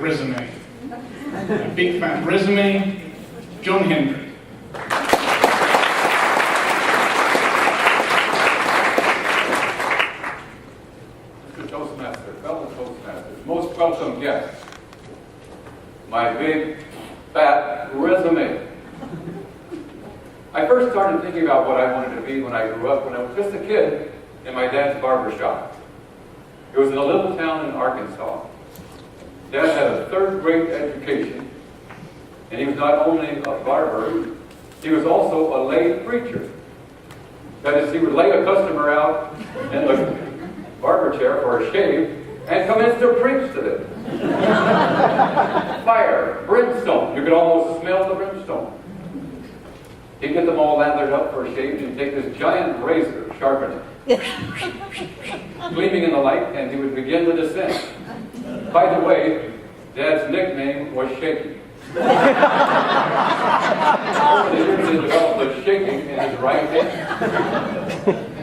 Resume. A big fan. Resume, John Hendry. Mr. Toastmaster, fellow Toastmasters, most welcome guests. My big, fat resume. I first started thinking about what I wanted to be when I grew up when I was just a kid in my dad's barber shop. It was in a little town in Arkansas. Dad had a third-grade education, and he was not only a barber, he was also a lay preacher. That is, he would lay a customer out in the barber chair for a shave and commence to preach to them. Fire, brimstone. You could almost smell the brimstone. He'd get them all lathered up for a shave and take this giant razor, sharpen it, gleaming in the light, and he would begin the descent. By the way, Dad's nickname was Shaky. Over the years, he developed the shaking in his right hand.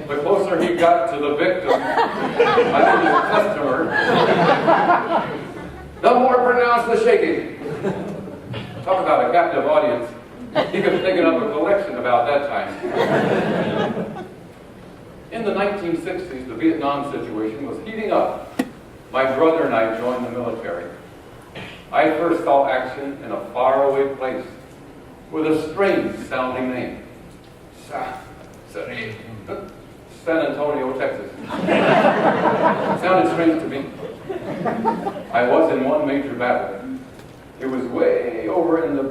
The closer he got to the victim, I mean the customer, the more pronounced the shaking. Talk about a captive audience. He could have taken up a collection about that time. In the 1960s, the Vietnam situation was heating up. My brother and I joined the military. I first saw action in a faraway place with a strange sounding name. San Antonio, Texas. Sounded strange to me. I was in one major battle. It was way over in the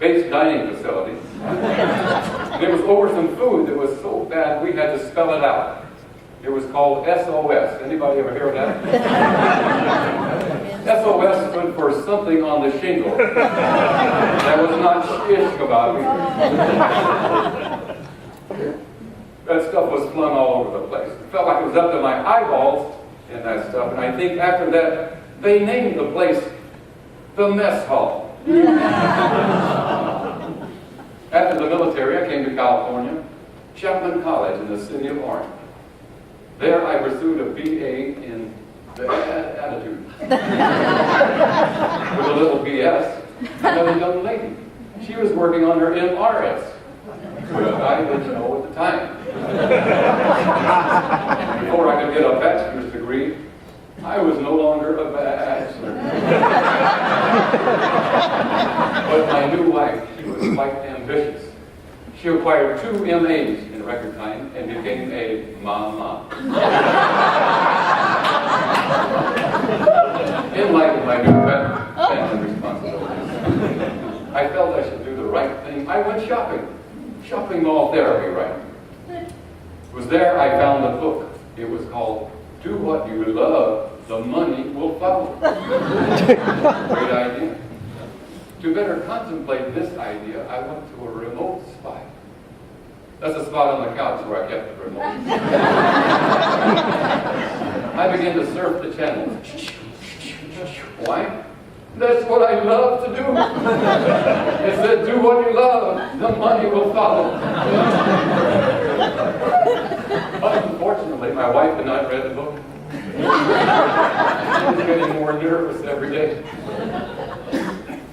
base dining facility. And it was over some food that was so bad we had to spell it out. It was called SOS. Anybody ever hear of that? SOS stood for something on the shingle. That was not shish kebab. That stuff was flung all over the place. It felt like it was up to my eyeballs in that stuff. And I think after that, they named the place the Mess Hall. After the military, I came to California, Chapman College in the city of Orange. There I pursued a BA in bad attitude. With a little BS, another young lady. She was working on her MRS, which I didn't know at the time. Before I could get a bachelor's degree, I was no longer a bachelor. But my new wife, she was quite ambitious. She acquired 2 MAs in record time and became a mama. In light of my new family responsibilities, I felt I should do the right thing. I went shopping. Shopping mall therapy, right? It was there I found a book. It was called Do What You Love, the Money Will Follow. Great idea. To better contemplate this idea, I went to a remote spot. That's a spot on the couch where I kept the remote. I began to surf the channels. Why? That's what I love to do. It said, do what you love, the money will follow. Unfortunately, my wife had not read the book. She was getting more nervous every day.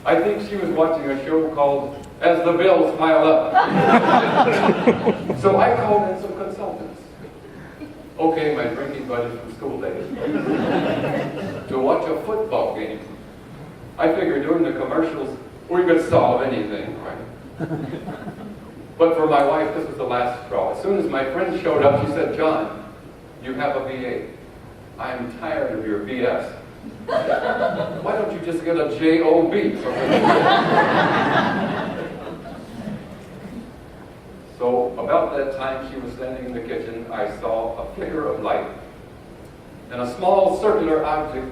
I think she was watching a show called As the Bills Pile Up. So I called in some consultants. Okay, my drinking buddies from school days. To watch a football game. I figured during the commercials we could solve anything, right? But for my wife, this was the last straw. As soon as my friend showed up, she said, John, you have a BA. I'm tired of your BS. Why don't you just get a JOB? So about that time she was standing in the kitchen, I saw a flicker of light and a small circular object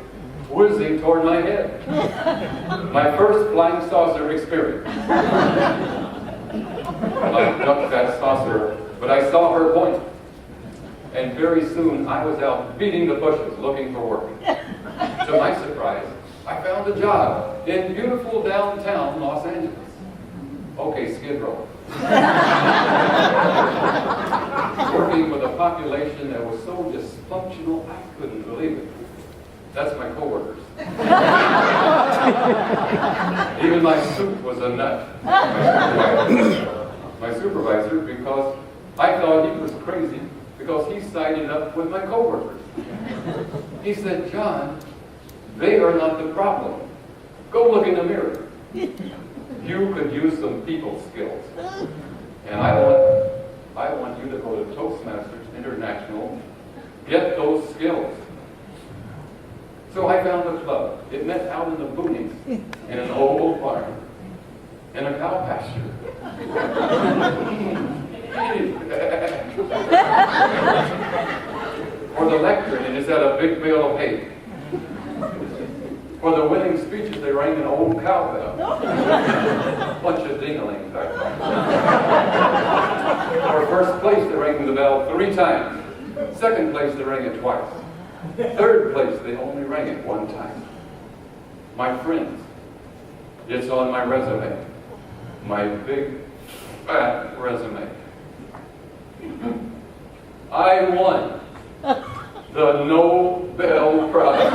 whizzing toward my head. My first flying saucer experience. I ducked that saucer, but I saw her point. And very soon I was out beating the bushes looking for work. To my surprise, I found a job in beautiful downtown Los Angeles. Okay, Skid Row. Working with a population that was so dysfunctional, I couldn't believe it. That's my coworkers. Even my soup was a nut. My supervisor, because I thought he was crazy because he sided up with my coworkers. He said, "John, they are not the problem. Go look in the mirror. You could use some people skills. And I want you to go to Toastmasters International, get those skills." So I found a club. It met out in the boonies, in an old farm, in a cow pasture. For the lectern, it is at a big bale of hay. For the winning speeches, they rang an old cowbell. Bunch of ding-a-lings, I thought. For first place, they rang the bell 3 times. Second place, they rang it twice. Third place, they only rang it 1 time. My friends, it's on my resume. My big, fat resume. I won the Nobel Prize.